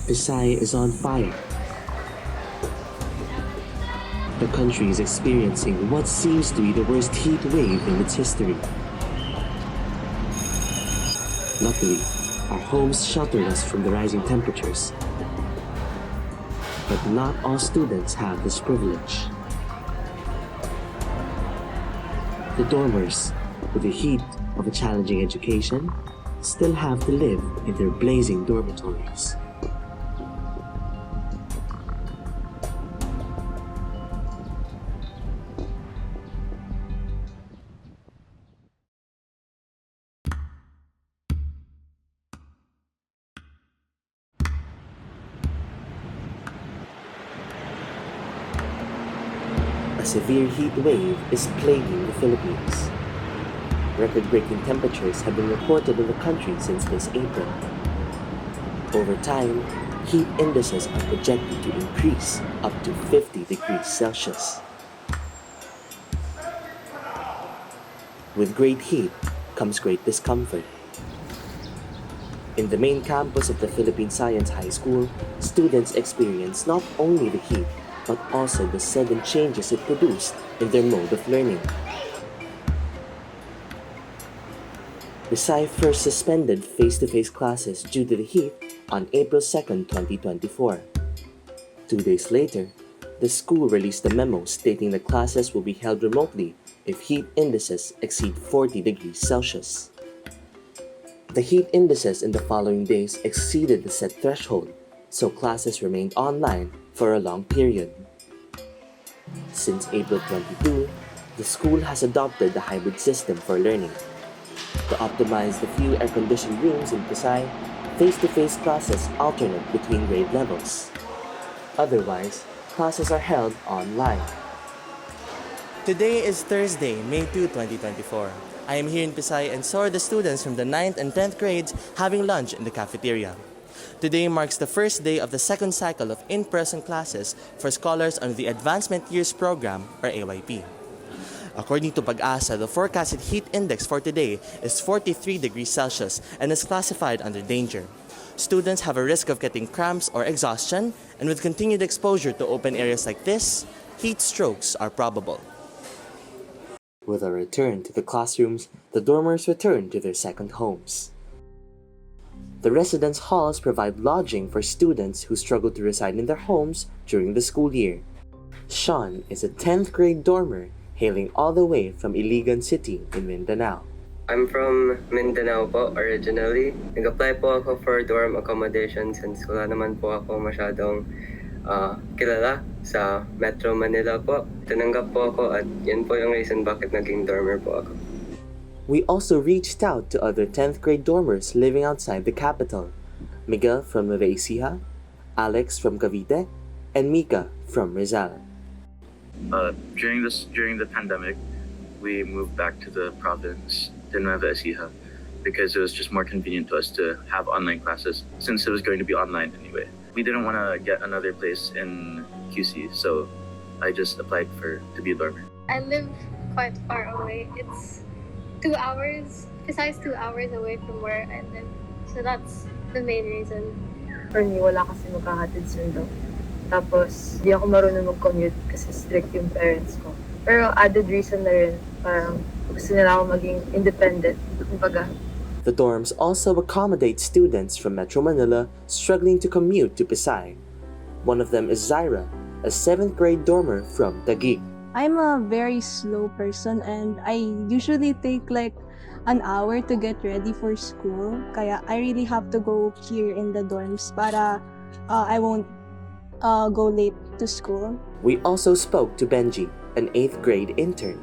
Pasay is on fire. The country is experiencing what seems to be the worst heat wave in its history. Luckily, our homes sheltered us from the rising temperatures. But not all students have this privilege. The dormers, with the heat of a challenging education, still have to live in their blazing dormitories. A severe heat wave is plaguing the Philippines. Record-breaking temperatures have been reported in the country since this April. Over time, heat indices are projected to increase up to 50 degrees Celsius. With great heat comes great discomfort. In the main campus of the Philippine Science High School, students experience not only the heat, but also the sudden changes it produced in their mode of learning. Pasay first suspended face-to-face classes due to the heat on April 2, 2024. 2 days later, the school released a memo stating that classes will be held remotely if heat indices exceed 40 degrees Celsius. The heat indices in the following days exceeded the set threshold, so classes remained online for a long period. Since April 22, the school has adopted the hybrid system for learning. To optimize the few air-conditioned rooms in Pasay, face-to-face classes alternate between grade levels. Otherwise, classes are held online. Today is Thursday, May 2, 2024. I am here in Pasay and saw the students from the 9th and 10th grades having lunch in the cafeteria. Today marks the first day of the second cycle of in-person classes for scholars under the Advancement Years Program, or AYP. According to Pag-asa, the forecasted heat index for today is 43 degrees Celsius and is classified under danger. Students have a risk of getting cramps or exhaustion, and with continued exposure to open areas like this, heat strokes are probable. With a return to the classrooms, the dormers return to their second homes. The residence halls provide lodging for students who struggle to reside in their homes during the school year. Sean is a 10th grade dormer hailing all the way from Iligan City in Mindanao. I'm from Mindanao po originally. Nag-apply po ako for dorm accommodation since wala naman po ako masyadong kilala sa Metro Manila po. Tinanggap po ako at yan po yung reason bakit naging dormer po ako. We also reached out to other 10th grade dormers living outside the capital. Miguel from Nueva Ecija, Alex from Cavite, and Mika from Rizal. During the pandemic, we moved back to the province, to Nueva Ecija, because it was just more convenient to us to have online classes since it was going to be online anyway. We didn't want to get another place in QC, so I just applied to be a dormer. I live quite far away. It's 2 hours, besides 2 hours away from where I live. So that's the main reason. For me, wala kasi magkahatid sundo. Tapos, di ako marunong mag-commute kasi strict yung parents ko. Pero added reason na rin, parang gusto nila ako maging independent. Kumbaga. The dorms also accommodate students from Metro Manila struggling to commute to Pasay. One of them is Zaira, a 7th grade dormer from Taguig. I'm a very slow person and I usually take like an hour to get ready for school. Kaya I really have to go here in the dorms para I won't go late to school. We also spoke to Benji, an 8th grade intern.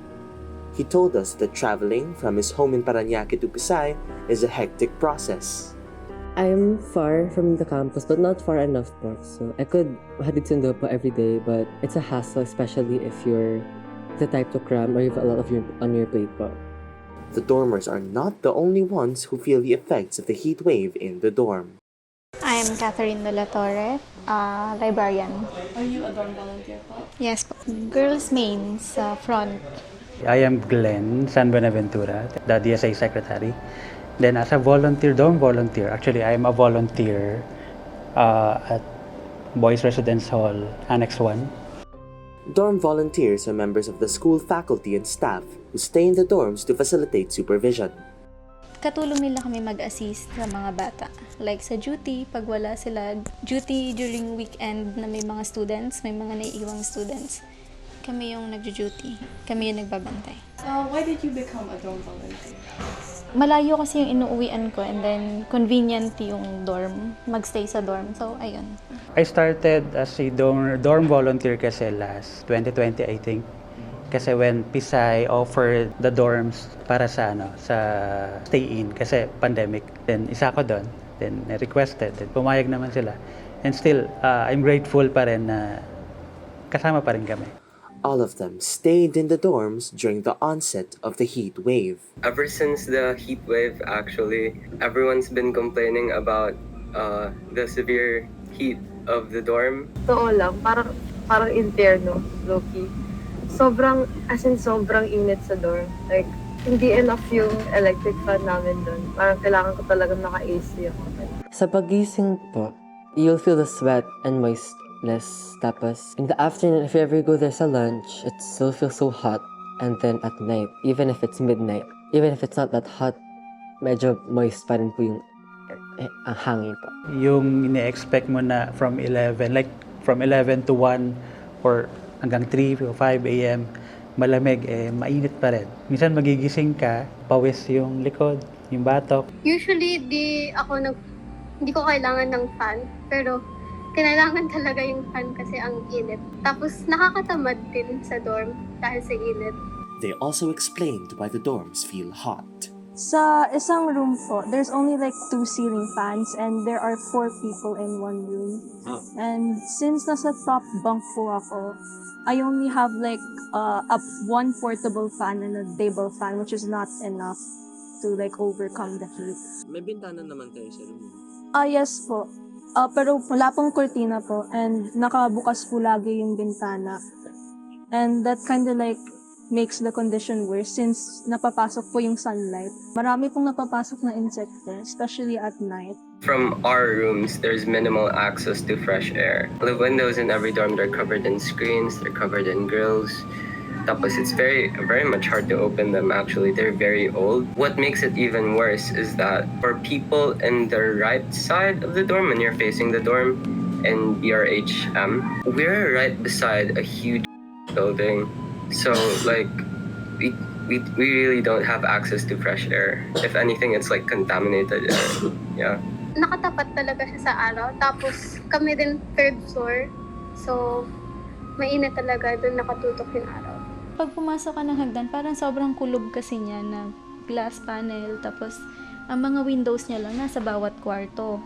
He told us that traveling from his home in Parañaque to Pasay is a hectic process. I'm far from the campus, but not far enough po. So I could hatid sundo po every day, but it's a hassle, especially if you're the type to cram or you have a lot on your plate po. The dormers are not the only ones who feel the effects of the heat wave in the dorm. I'm Catherine Dela, librarian. Are you a dorm volunteer po? Yes po. Girls mains, front. I am Glenn San Buenaventura, the DSA secretary. Then as a volunteer, dorm volunteer, actually I am a volunteer at Boys Residence Hall, Annex 1. Dorm volunteers are members of the school faculty and staff who stay in the dorms to facilitate supervision. Katulong nila kami mag-assist sa mga bata. Like sa duty, pag wala sila duty during weekend na may mga students, may mga naiiwang students, kami yung nagjo-duty. Kami yung nagbabantay. So, why did you become a dorm volunteer? Malayo kasi yung inuuwian ko and then convenient yung dorm, magstay sa dorm. So, ayun. I started as a dorm volunteer kasi last 2020, I think. Kasi when PSI offered the dorms para sa stay-in kasi pandemic, then isa ko doon, then requested, then pumayag naman sila. And still, I'm grateful pa rin na kasama pa rin kami. All of them stayed in the dorms during the onset of the heat wave. Ever since the heat wave, actually, everyone's been complaining about the severe heat of the dorm. Totoo lang, parang impyerno, low-key. Sobrang init sa dorm. Like, hindi enough yung electric fan namin doon. Parang kailangan ko talaga naka-AC ako. Sa pagising po, you'll feel the sweat and moistness. Tapos, in the afternoon, if you ever go there sa lunch, it still feels so hot. And then at night, even if it's midnight, even if it's not that hot, medyo moist pa rin po yung ang hangin po. Yung ine-expect mo na from 11 to 1 or hanggang 3 o 5 a.m. malamig, mainit pa rin. Minsan magigising ka, pawis yung likod, yung batok. Usually, hindi ko kailangan ng fan, pero kailangan talaga yung fan kasi ang init. Tapos nakakatamad din sa dorm dahil sa init. They also explained why the dorms feel hot. Sa isang room po, there's only like 2 ceiling fans and there are 4 people in one room. And since nasa top bunk po ako, I only have like one portable fan and a table fan, which is not enough to like overcome the heat. May bintana naman kayo sa room. Yes po. Pero wala pong kurtina po and nakabukas po lagi yung bintana. And that kind of like makes the condition worse since napapasok po yung sunlight. Marami pong napapasok na insekto, especially at night. From our rooms, there's minimal access to fresh air. The windows in every dorm, they're covered in screens, they're covered in grills. Tapos it's very much hard to open them actually. They're very old. What makes it even worse is that for people in the right side of the dorm, when you're facing the dorm in BRHM, we're right beside a huge building. So like we really don't have access to fresh air. If anything, it's like contaminated air. Yeah. Nakatapat talaga siya sa araw. Tapos kami din third floor. So mainit talaga doon nakatutok yung araw. Pag pumasok ka ng hagdan, parang sobrang kulob kasi niya na glass panel. Tapos ang mga windows niya lang nasa bawat kwarto.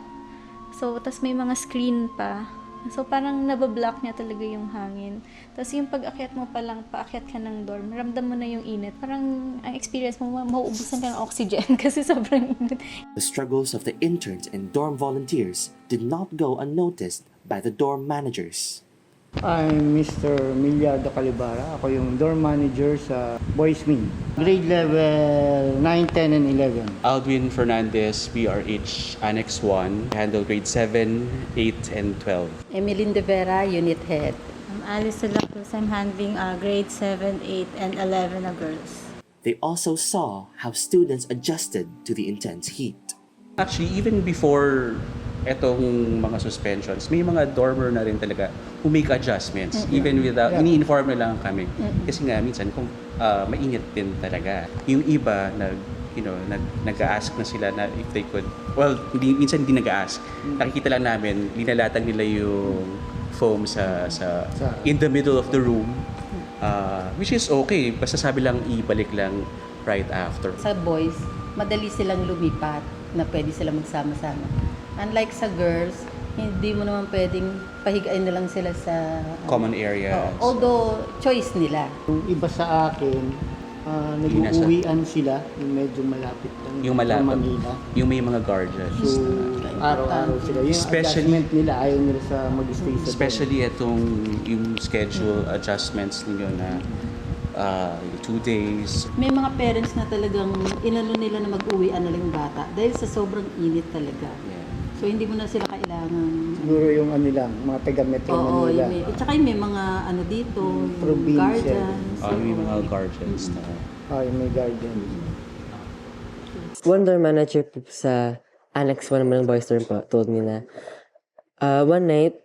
So, tas may mga screen pa. So, parang nabablock niya talaga yung hangin. Tapos yung pag-akyat mo pa lang, paakyat ka ng dorm, ramdam mo na yung init. Parang ang experience mo, mauubusan ka ng oxygen kasi sobrang init. The struggles of the interns and dorm volunteers did not go unnoticed by the dorm managers. I'm Mr. Milyardo Calibara. Ako yung dorm manager sa Boys Wing. Grade level 9, 10, and 11. Aldwin Fernandez, BRH, Annex 1. Handle grade 7, 8, and 12. Emeline De Vera, Unit Head. I'm Alice De La Cruz. I'm handling grade 7, 8, and 11 na girls. They also saw how students adjusted to the intense heat. Actually, even before etong mga suspensions, may mga dormer na rin talaga who make adjustments, even without, ini-inform na lang kami. Kasi nga, minsan, kung mainit din talaga. Yung iba, nag-a-ask na sila na if they could, minsan hindi nag-a-ask. Nakikita lang namin, linalatag nila yung foam in the middle of the room, which is okay. Basta sabi lang, ibalik lang right after. Sa boys, madali silang lumipat na pwede silang magsama-sama. Unlike sa girls, hindi mo naman pwedeng pahigain na lang sila sa common area. Although choice nila. Yung iba sa akin, nag-uuwian sila, yung medyo malapit lang sa Manila. Yung may mga guardians. So, araw-araw sila. Yung adjustment nila, ayaw nila sa mag-stay sa especially itong yung schedule adjustments ninyo na 2 days. May mga parents na talagang inano nila na mag-uwian na lang yung bata dahil sa sobrang init talaga. So hindi mo na sila kailangan kailangan. Siguro yung ano lang, mga taga-Metro Oo, Manila. tsaka yung may mga ano dito, Probinsya. guardians. May mga guardians na. Yung may guardian. One dorm manager po sa Annex 1 naman ng boys dorm po told me na one night,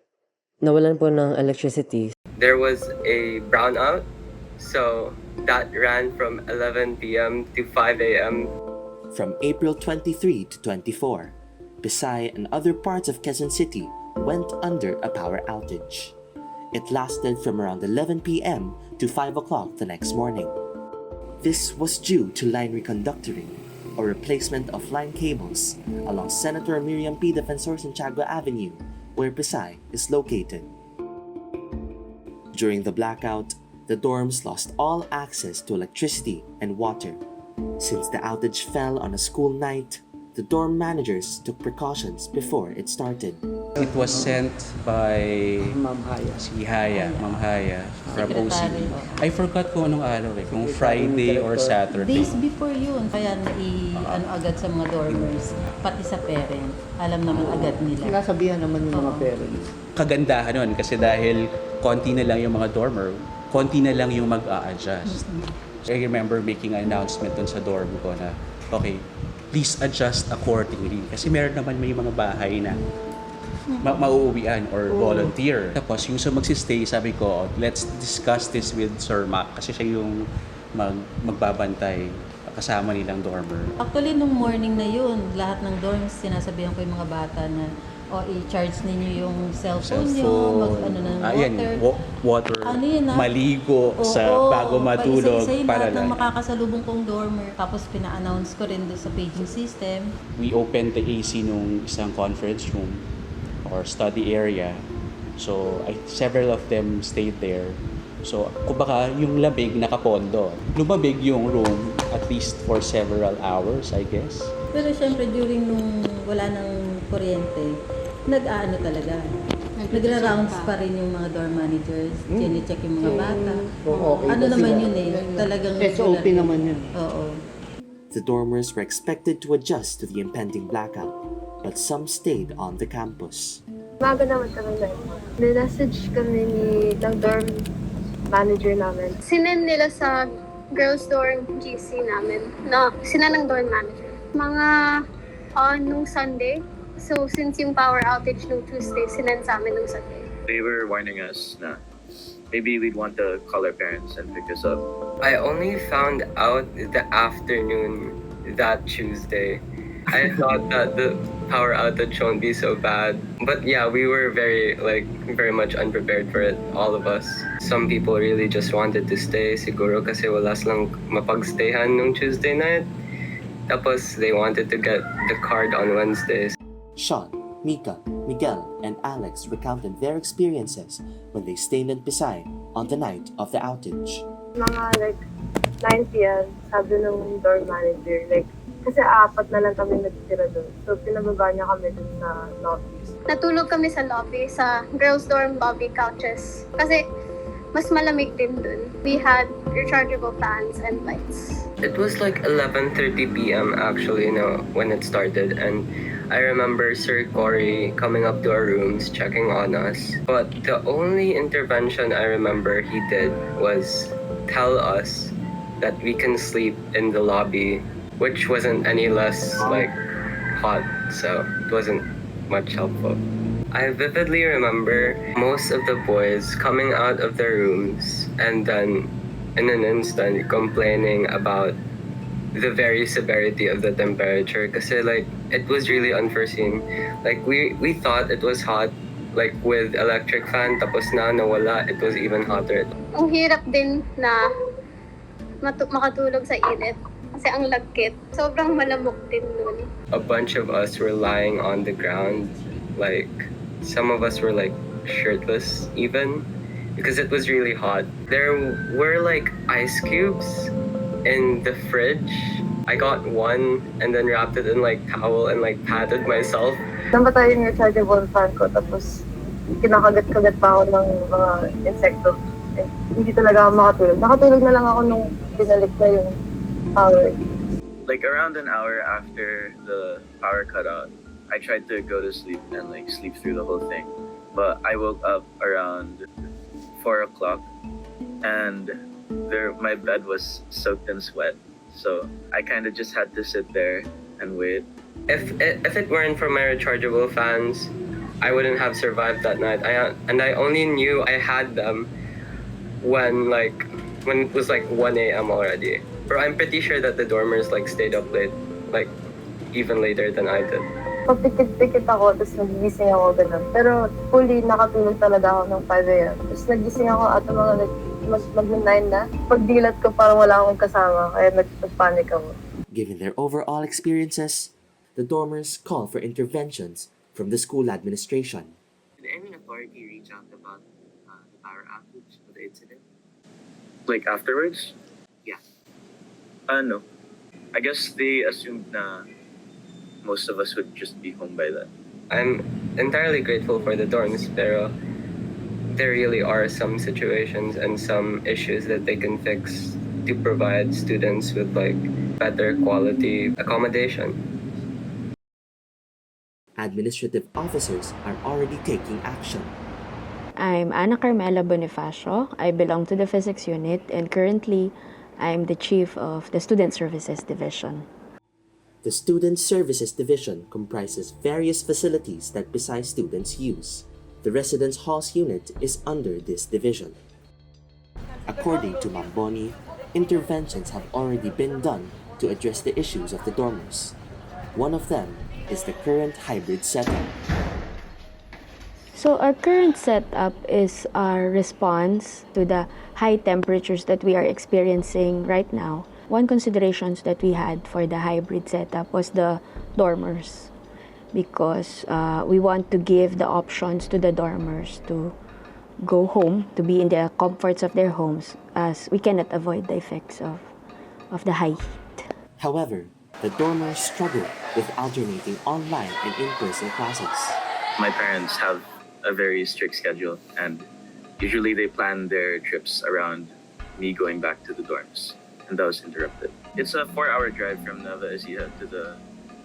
nawalan po ng electricity. There was a brownout, so that ran from 11 p.m. to 5 a.m. From April 23 to 24, Pasay and other parts of Quezon City went under a power outage. It lasted from around 11 p.m. to 5 o'clock the next morning. This was due to line reconductoring, or replacement of line cables, along Senator Miriam P. Defensor Santiago Avenue, where Pasay is located. During the blackout, the dorms lost all access to electricity and water. Since the outage fell on a school night, the dorm managers took precautions before it started. It was sent by Ma'am Haya. si Ma'am Haya, from Secretary, OCD. I forgot kung anong araw kung Friday or Saturday. Days before yun, kaya ano agad sa mga dormers, pati sa parent. Alam naman agad nila. Sinasabihan naman yung mga parents. Kagandahan nun kasi dahil konti na lang yung mga dormer, konti na lang yung mag-a-adjust. I remember making an announcement dun sa dorm ko na, okay, please adjust accordingly. Kasi meron naman may mga bahay na mauuwian or volunteer. Tapos yung sa magsistay, sabi ko, let's discuss this with Sir Mac kasi siya yung magbabantay kasama nilang dormer. Actually, nung morning na yun, lahat ng dorms, sinasabihan ko yung mga bata na i-charge ninyo yung cellphone nyo, mag-ano ng water. Water, maligo bago matulog. Isa-isa Para lahat ng makakasalubong kong dormer. Tapos pina-announce ko rin doon sa paging system. We opened the AC nung isang conference room or study area. So, several of them stayed there. So, kumbaga, yung lamig nakapondo. Lumabig yung room at least for several hours, I guess. Pero syempre, during nung wala ng kuryente, nag-aano talaga. Nagra-rounds pa rin yung mga dorm managers. Chine-check yung mga bata. Okay, Ano naman yun talagang SOP naman yun. Oo. The dormers were expected to adjust to the impending blackout, but some stayed on the campus. Bago naman kami na. May-message kami ng dorm manager namin. Sinend nila sa girls dorm GC namin na sina ng dorm manager. Mga nung Sunday. So since yung power outage nung Tuesday, sinend sa amin nung Sunday. They were warning us na maybe we'd want to call our parents and pick us up. I only found out the afternoon that Tuesday. I thought that the power outage won't be so bad. But yeah, we were very much unprepared for it, all of us. Some people really just wanted to stay, siguro kasi wala silang mapagstayhan nung Tuesday night. Tapos they wanted to get the card on Wednesdays. Sean, Mika, Miguel, and Alex recounted their experiences when they stayed in Pasay on the night of the outage. Mga 9 p.m., sabi ng dorm manager, kasi 4 na lang kami nagtitira doon. So, pinababa niya kami doon sa lobby. Natulog kami sa lobby, sa girls dorm lobby couches. Kasi mas malamig din dun. We had rechargeable fans and lights. It was 11:30 p.m. actually, when it started, and I remember Sir Corey coming up to our rooms, checking on us. But the only intervention I remember he did was tell us that we can sleep in the lobby, which wasn't any less hot, so it wasn't much helpful. I vividly remember most of the boys coming out of their rooms and then in an instant complaining about the very severity of the temperature kasi it was really unforeseen. We thought it was hot with electric fan, tapos nawala, it was even hotter. Ang hirap din na makatulog sa init kasi ang lagkit. Sobrang malamok din nun. A bunch of us were lying on the ground, some of us were shirtless even because it was really hot. There were ice cubes in the fridge. I got one and then wrapped it in towel and patted myself. Namatay yung rechargeable fan ko, tapos kinakagat-kagat pa ako ng mga insekto. Hindi talaga ako makatulog. Nakatulog na lang ako nung binalik na yung power. Around an hour after the power cut out, I tried to go to sleep and like sleep through the whole thing, but I woke up around 4 o'clock, and my bed was soaked in sweat. So I kind of just had to sit there and wait. If it weren't for my rechargeable fans, I wouldn't have survived that night. I only knew I had them when it was like 1 a.m. already. But I'm pretty sure that the dormers like stayed up late, like even later than I did. Papikit-pikit ako, tapos nagigising ako ganun. Pero fully nakatulog talaga ako ng 5 a.m. Tapos nagising ako at mga mag-9 na. Pagdilat ko parang wala akong kasama, kaya nagpanic ako. Given their overall experiences, the dormers call for interventions from the school administration. Did any authority reach out about the power outage or the incident? Like afterwards? Yeah. No. I guess they assumed na most of us would just be home by then. I'm entirely grateful for the dorms, pero there really are some situations and some issues that they can fix to provide students with like better quality accommodation. Administrative officers are already taking action. I'm Ana Carmela Bonifacio. I belong to the physics unit, and currently I'm the chief of the Student Services Division. The Student Services Division comprises various facilities that PSI students use. The Residence Halls unit is under this division. According to Ma'am Bonnie, interventions have already been done to address the issues of the dormers. One of them is the current hybrid setup. So our current setup is our response to the high temperatures that we are experiencing right now. One consideration that we had for the hybrid setup was the dormers, because we want to give the options to the dormers to go home, to be in the comforts of their homes, as we cannot avoid the effects of the high heat. However, the dormers struggle with alternating online and in-person classes. My parents have a very strict schedule, and usually they plan their trips around me going back to the dorms, and that was interrupted. It's a 4-hour drive from Nueva Ecija to the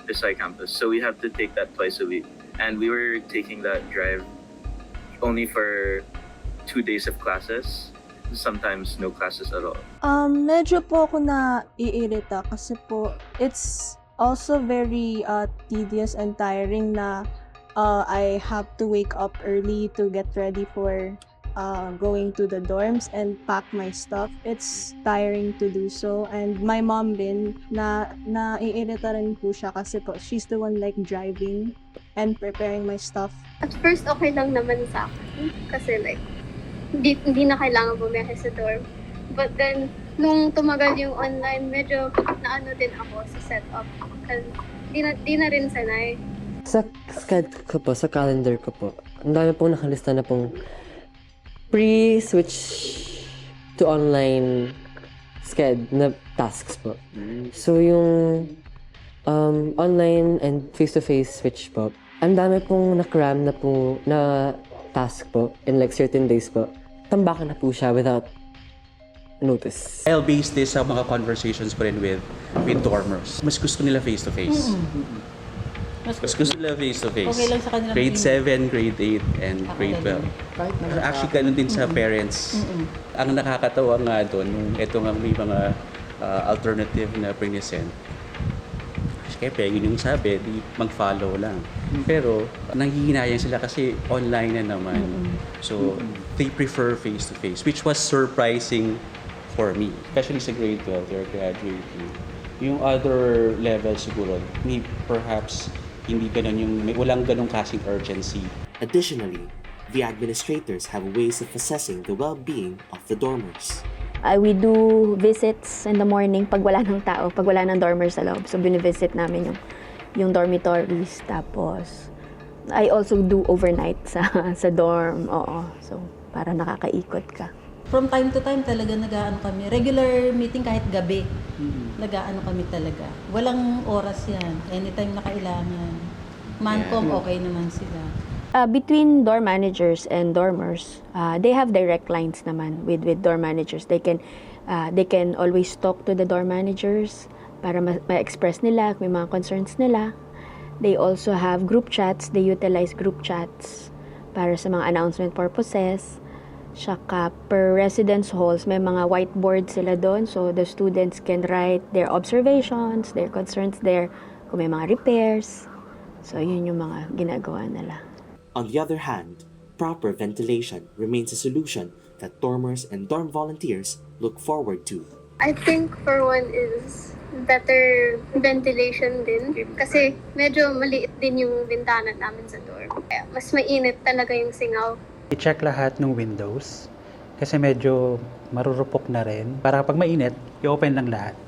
PSI campus, so we have to take that twice a week. And we were taking that drive only for 2 days of classes, sometimes no classes at all. Medyo po ako naiirita kasi po it's also very tedious and tiring na I have to wake up early to get ready for going to the dorms and pack my stuff. It's tiring to do so, and my mom din naiirita rin po siya kasi po she's the one like driving and preparing my stuff. At first, okay lang naman sa akin. Kasi like, hindi na kailangan bumiyahe sa dorm. But then, nung tumagal yung online, medyo naano din ako sa setup. Kasi di na rin sanay. Sa schedule ko po, sa calendar ko po, ang dami pong nakalista na pong pre-switch to online na tasks po. So yung online and face-to-face switch po, ang dami pong na-cram na po na task po in like certain days po. Tambakan na po siya without notice. I'll base this sa mga conversations ko rin with dormers. Mas gusto nila face-to-face. Mas gusto nila face-to-face. Okay lang sa kanila. Grade 7, grade 8, and grade 12. Actually, ganun din sa parents. Ang nakakatawa nga doon, ito nga may mga alternative na present. Siyempre, yun yung sabi, di mag-follow lang. Pero, nanghihinayang sila kasi online na naman. So, they prefer face-to-face, which was surprising for me. Especially sa grade 12, they're graduating. Yung other level siguro, perhaps hindi ganun yung, walang ganung kasing urgency. Additionally, the administrators have ways of assessing the well-being of the dormers. We do visits in the morning pag wala ng tao, pag wala ng dormers sa loob. So, binivisit namin yung dormitories. Tapos, I also do overnight sa dorm. Oo. So, para nakakaikot ka. From time to time talaga nag-aano kami. Regular meeting kahit gabi. Nag-aano kami talaga. Walang oras yan. Anytime na kailangan. Mancom, okay naman sila. Between dorm managers and dormers, they have direct lines naman with dorm managers. They can always talk to the dorm managers para ma-express nila kung may mga concerns nila. They also have group chats. They utilize group chats para sa mga announcement purposes. Saka per residence halls, may mga whiteboard sila doon. So the students can write their observations, their concerns there, kung may mga repairs. So yun yung mga ginagawa nila. On the other hand, proper ventilation remains a solution that dormers and dorm volunteers look forward to. I think for one is better ventilation din. Kasi medyo maliit din yung bintana namin sa dorm. Kaya mas mainit talaga yung singaw. I-check lahat ng windows kasi medyo marurupok na rin. Para pag mainit, i-open lang lahat.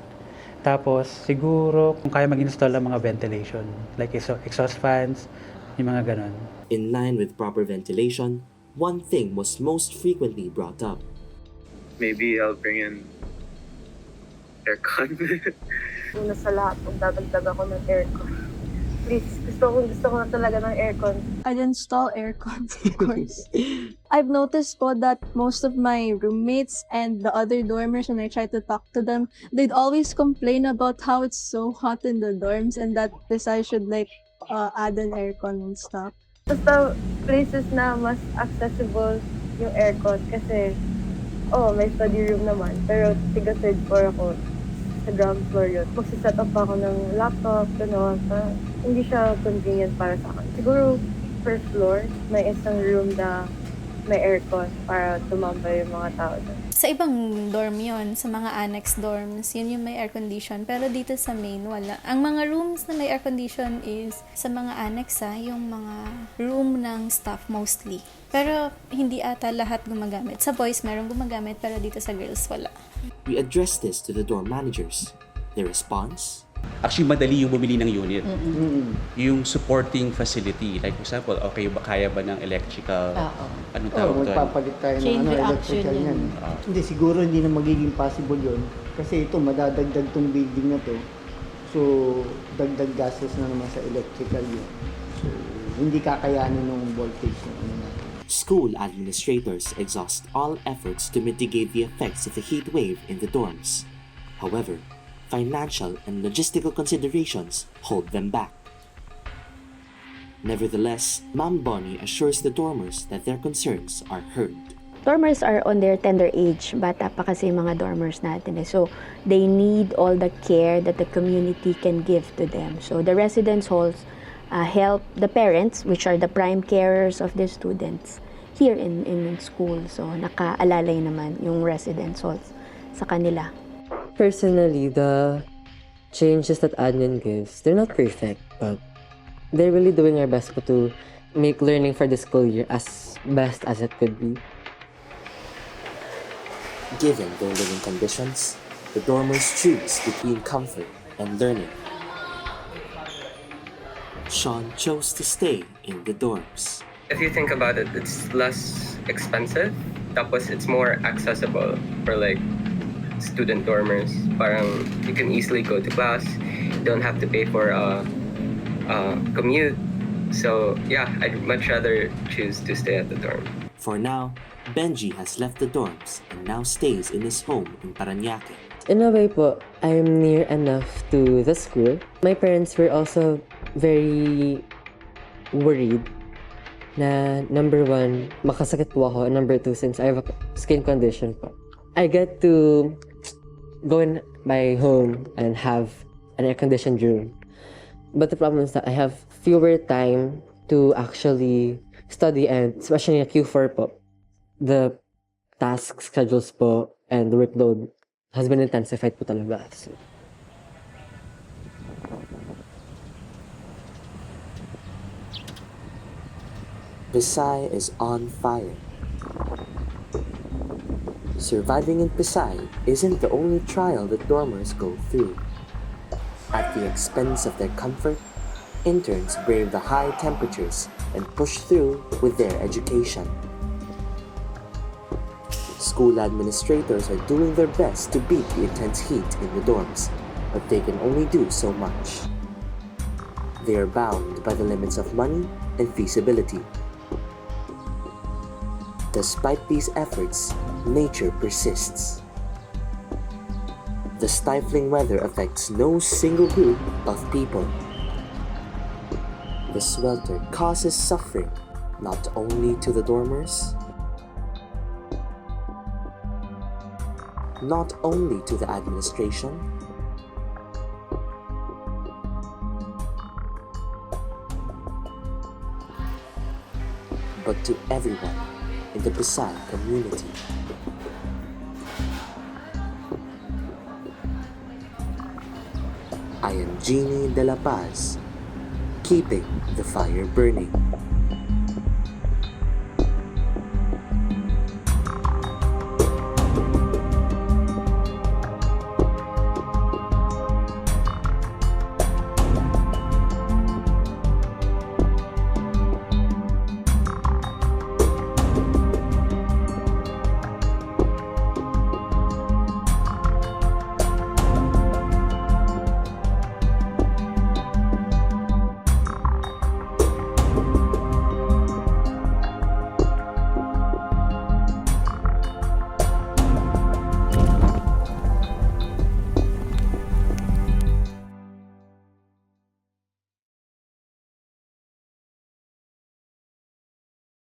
Tapos siguro kung kaya mag-install ng mga ventilation like exhaust fans, yung mga ganon. In line with proper ventilation, one thing was most frequently brought up. Maybe I'll bring in aircon. Una sa lahat, magdadagdag ako ng aircon. Please, gusto ko na talaga ng aircon. I'd install aircon, of course. I've noticed po that most of my roommates and the other dormers, when I try to talk to them, they'd always complain about how it's so hot in the dorms and that I should add an aircon and stuff. Basta places na mas accessible yung aircon kasi may study room naman. Pero tiga third floor ako. Sa ground floor yun. Magsiset up ako ng laptop, gano'n. Hindi siya convenient para sa akin. Siguro, first floor, may isang room na may aircon para tumambay yung mga tao doon. Sa ibang dorm yon, sa mga annex dorms, yun yung may air condition. Pero dito sa main, wala. Ang mga rooms na may air condition is sa mga annex, yung mga room ng staff mostly. Pero hindi ata lahat gumagamit. Sa boys, merong gumagamit, pero dito sa girls, wala. We addressed this to the dorm managers. Their response? Actually, madali yung bumili ng unit. Yung supporting facility. Like, for example, kaya ba ng electrical? Anong tawag doon? Magpapalit tayo ng electrical yan. Hindi, siguro hindi na magiging possible yun. Kasi ito, madadagdag tong building na to. So, dagdag gastos na naman sa electrical yun. So, hindi kakayanin ng voltage na natin. School administrators exhaust all efforts to mitigate the effects of the heat wave in the dorms. However, financial and logistical considerations hold them back. Nevertheless, Ma'am Bonnie assures the dormers that their concerns are heard. Dormers are on their tender age. Bata pa kasi yung mga dormers natin. So, they need all the care that the community can give to them. So, the residence halls help the parents, which are the prime carers of the students, here in school. So, nakaalalay naman yung residence halls sa kanila. Personally, the changes that admin gives, they're not perfect, but they're really doing their best to make learning for the school year as best as it could be. Given their living conditions, the dormers choose between comfort and learning. Sean chose to stay in the dorms. If you think about it, it's less expensive. Tapos it's more accessible for student dormers. Parang you can easily go to class. You don't have to pay for a commute. So yeah, I'd much rather choose to stay at the dorm. For now, Benji has left the dorms and now stays in his home in Parañaque. In a way po, I'm near enough to the school. My parents were also very worried na number one, makasakit po ako. Number two, since I have a skin condition po, I get to go in my home and have an air-conditioned room. But the problem is that I have fewer time to actually study, and especially in Q4 po, the task schedules po and the workload has been intensified po talaga. So, Pisay is on fire. Surviving in Pisay isn't the only trial that dormers go through. At the expense of their comfort, interns brave the high temperatures and push through with their education. School administrators are doing their best to beat the intense heat in the dorms, but they can only do so much. They are bound by the limits of money and feasibility. Despite these efforts, nature persists. The stifling weather affects no single group of people. The swelter causes suffering not only to the dormers, not only to the administration, but to everyone in the Pasay community. I am Jini Dela, keeping the fire burning.